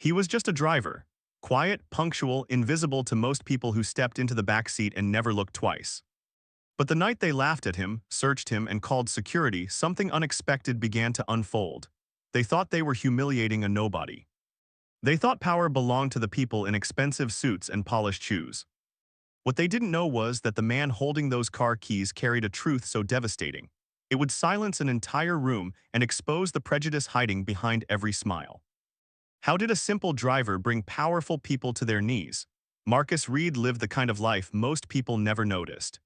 He was just a driver. Quiet, punctual, invisible to most people who stepped into the back seat and never looked twice. But the night they laughed at him, searched him, and called security, something unexpected began to unfold. They thought they were humiliating a nobody. They thought power belonged to the people in expensive suits and polished shoes. What they didn't know was that the man holding those car keys carried a truth so devastating. It would silence an entire room and expose the prejudice hiding behind every smile. How did a simple driver bring powerful people to their knees? Marcus Reed lived the kind of life most people never noticed.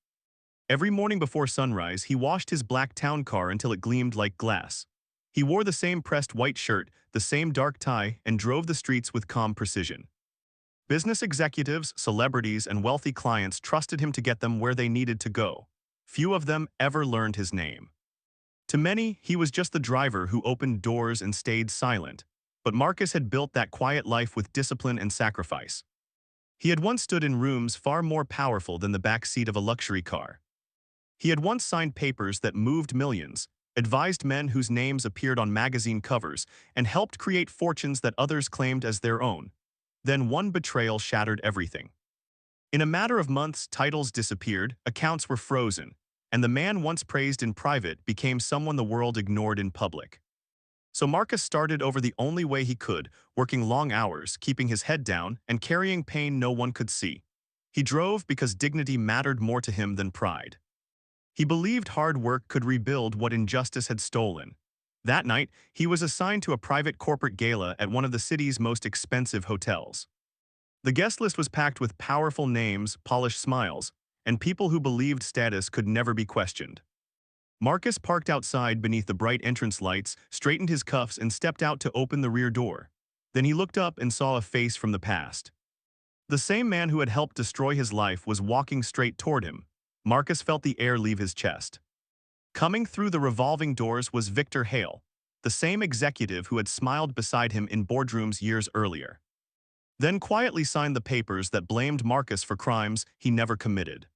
Every morning before sunrise, he washed his black town car until it gleamed like glass. He wore the same pressed white shirt, the same dark tie, and drove the streets with calm precision. Business executives, celebrities, and wealthy clients trusted him to get them where they needed to go. Few of them ever learned his name. To many, he was just the driver who opened doors and stayed silent. But Marcus had built that quiet life with discipline and sacrifice. He had once stood in rooms far more powerful than the back seat of a luxury car. He had once signed papers that moved millions, advised men whose names appeared on magazine covers, and helped create fortunes that others claimed as their own. Then one betrayal shattered everything. In a matter of months, titles disappeared, accounts were frozen, and the man once praised in private became someone the world ignored in public. So Marcus started over the only way he could, working long hours, keeping his head down, and carrying pain no one could see. He drove because dignity mattered more to him than pride. He believed hard work could rebuild what injustice had stolen. That night, he was assigned to a private corporate gala at one of the city's most expensive hotels. The guest list was packed with powerful names, polished smiles, and people who believed status could never be questioned. Marcus parked outside beneath the bright entrance lights, straightened his cuffs, and stepped out to open the rear door. Then he looked up and saw a face from the past. The same man who had helped destroy his life was walking straight toward him. Marcus felt the air leave his chest. Coming through the revolving doors was Victor Hale, the same executive who had smiled beside him in boardrooms years earlier. Then quietly signed the papers that blamed Marcus for crimes he never committed.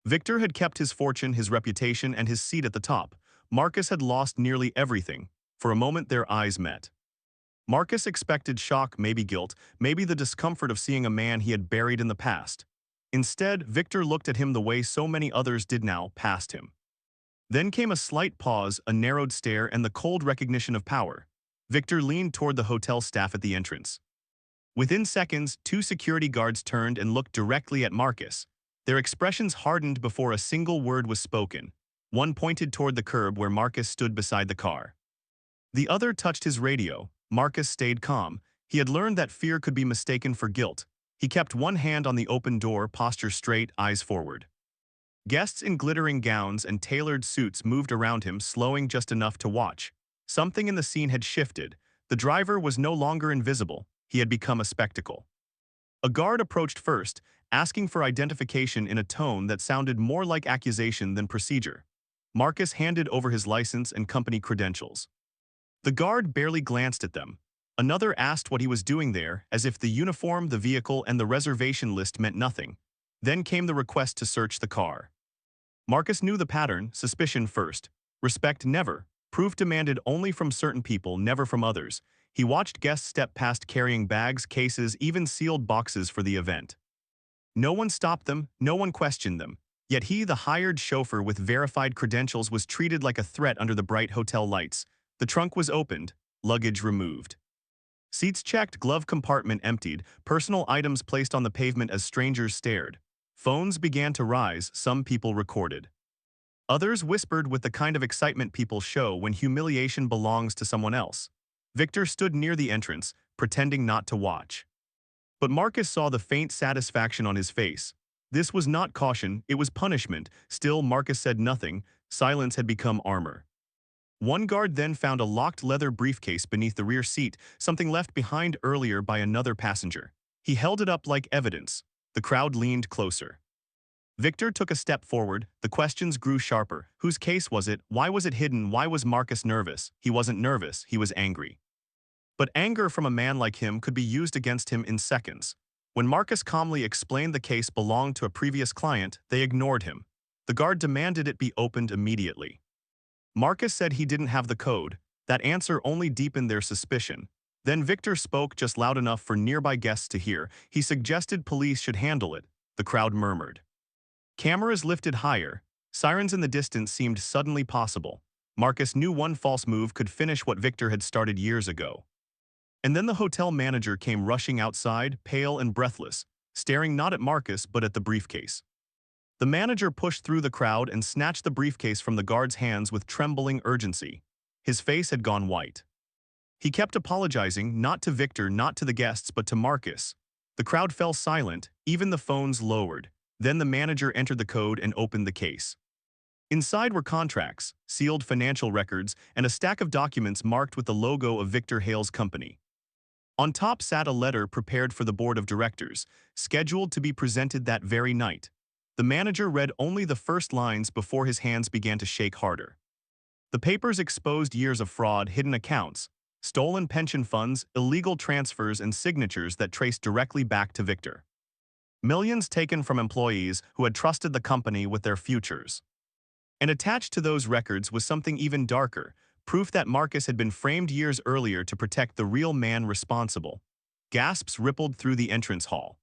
Victor had kept his fortune, his reputation, and his seat at the top. Marcus had lost nearly everything. For a moment, their eyes met. Marcus expected shock, maybe guilt, maybe the discomfort of seeing a man he had buried in the past. Instead, Victor looked at him the way so many others did now, past him. Then came a slight pause, a narrowed stare, and the cold recognition of power. Victor leaned toward the hotel staff at the entrance. Within seconds, two security guards turned and looked directly at Marcus. Their expressions hardened before a single word was spoken. One pointed toward the curb where Marcus stood beside the car. The other touched his radio. Marcus stayed calm. He had learned that fear could be mistaken for guilt. He kept one hand on the open door, posture straight, eyes forward. Guests in glittering gowns and tailored suits moved around him, slowing just enough to watch. Something in the scene had shifted. The driver was no longer invisible. He had become a spectacle. A guard approached first, asking for identification in a tone that sounded more like accusation than procedure. Marcus handed over his license and company credentials. The guard barely glanced at them. Another asked what he was doing there, as if the uniform, the vehicle, and the reservation list meant nothing. Then came the request to search the car. Marcus knew the pattern: suspicion first, respect never, proof demanded only from certain people, never from others. He watched guests step past carrying bags, cases, even sealed boxes for the event. No one stopped them, no one questioned them. Yet he, the hired chauffeur with verified credentials, was treated like a threat under the bright hotel lights. The trunk was opened, luggage removed. Seats checked, glove compartment emptied, personal items placed on the pavement as strangers stared. Phones began to rise, some people recorded. Others whispered with the kind of excitement people show when humiliation belongs to someone else. Victor stood near the entrance, pretending not to watch. But Marcus saw the faint satisfaction on his face. This was not caution, it was punishment. Still, Marcus said nothing. Silence had become armor. One guard then found a locked leather briefcase beneath the rear seat, something left behind earlier by another passenger. He held it up like evidence. The crowd leaned closer. Victor took a step forward. The questions grew sharper. Whose case was it? Why was it hidden? Why was Marcus nervous? He wasn't nervous, he was angry. But anger from a man like him could be used against him in seconds. When Marcus calmly explained the case belonged to a previous client, they ignored him. The guard demanded it be opened immediately. Marcus said he didn't have the code. That answer only deepened their suspicion. Then Victor spoke just loud enough for nearby guests to hear. He suggested police should handle it. The crowd murmured. Cameras lifted higher. Sirens in the distance seemed suddenly possible. Marcus knew one false move could finish what Victor had started years ago. And then the hotel manager came rushing outside, pale and breathless, staring not at Marcus but at the briefcase. The manager pushed through the crowd and snatched the briefcase from the guard's hands with trembling urgency. His face had gone white. He kept apologizing, not to Victor, not to the guests, but to Marcus. The crowd fell silent, even the phones lowered. Then the manager entered the code and opened the case. Inside were contracts, sealed financial records, and a stack of documents marked with the logo of Victor Hale's company. On top sat a letter prepared for the board of directors, scheduled to be presented that very night. The manager read only the first lines before his hands began to shake harder. The papers exposed years of fraud, hidden accounts, stolen pension funds, illegal transfers, and signatures that traced directly back to Victor. Millions taken from employees who had trusted the company with their futures. And attached to those records was something even darker, proof that Marcus had been framed years earlier to protect the real man responsible. Gasps rippled through the entrance hall.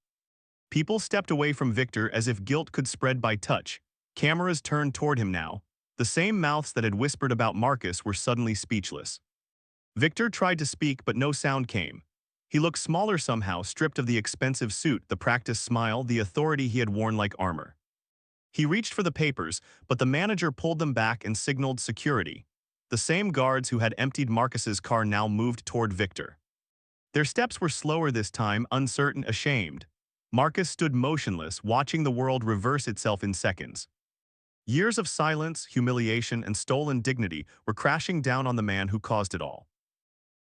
People stepped away from Victor as if guilt could spread by touch. Cameras turned toward him now. The same mouths that had whispered about Marcus were suddenly speechless. Victor tried to speak, but no sound came. He looked smaller somehow, stripped of the expensive suit, the practiced smile, the authority he had worn like armor. He reached for the papers, but the manager pulled them back and signaled security. The same guards who had emptied Marcus's car now moved toward Victor. Their steps were slower this time, uncertain, ashamed. Marcus stood motionless, watching the world reverse itself in seconds. Years of silence, humiliation, and stolen dignity were crashing down on the man who caused it all.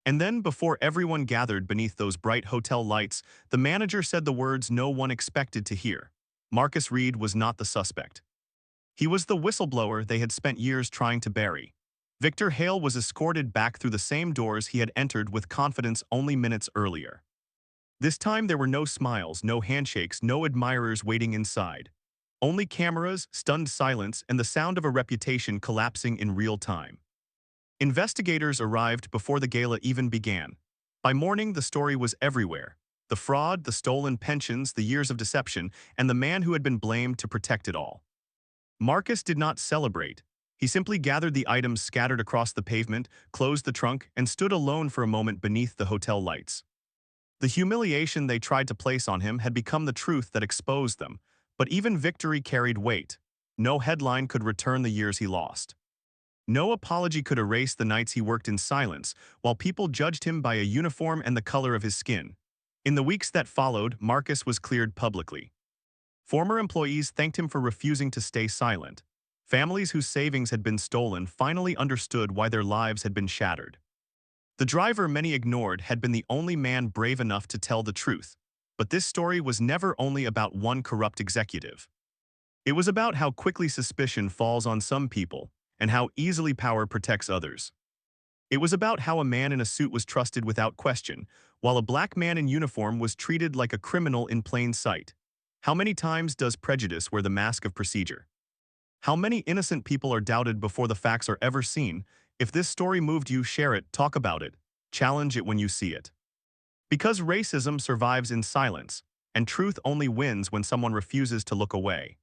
And then, before everyone gathered beneath those bright hotel lights, the manager said the words no one expected to hear. Marcus Reed was not the suspect. He was the whistleblower they had spent years trying to bury. Victor Hale was escorted back through the same doors he had entered with confidence only minutes earlier. This time there were no smiles, no handshakes, no admirers waiting inside. Only cameras, stunned silence, and the sound of a reputation collapsing in real time. Investigators arrived before the gala even began. By morning, the story was everywhere. The fraud, the stolen pensions, the years of deception, and the man who had been blamed to protect it all. Marcus did not celebrate. He simply gathered the items scattered across the pavement, closed the trunk, and stood alone for a moment beneath the hotel lights. The humiliation they tried to place on him had become the truth that exposed them, but even victory carried weight. No headline could return the years he lost. No apology could erase the nights he worked in silence, while people judged him by a uniform and the color of his skin. In the weeks that followed, Marcus was cleared publicly. Former employees thanked him for refusing to stay silent. Families whose savings had been stolen finally understood why their lives had been shattered. The driver many ignored had been the only man brave enough to tell the truth. But this story was never only about one corrupt executive. It was about how quickly suspicion falls on some people and how easily power protects others. It was about how a man in a suit was trusted without question, while a black man in uniform was treated like a criminal in plain sight. How many times does prejudice wear the mask of procedure? How many innocent people are doubted before the facts are ever seen? If this story moved you, share it, talk about it, challenge it when you see it. Because racism survives in silence, and truth only wins when someone refuses to look away.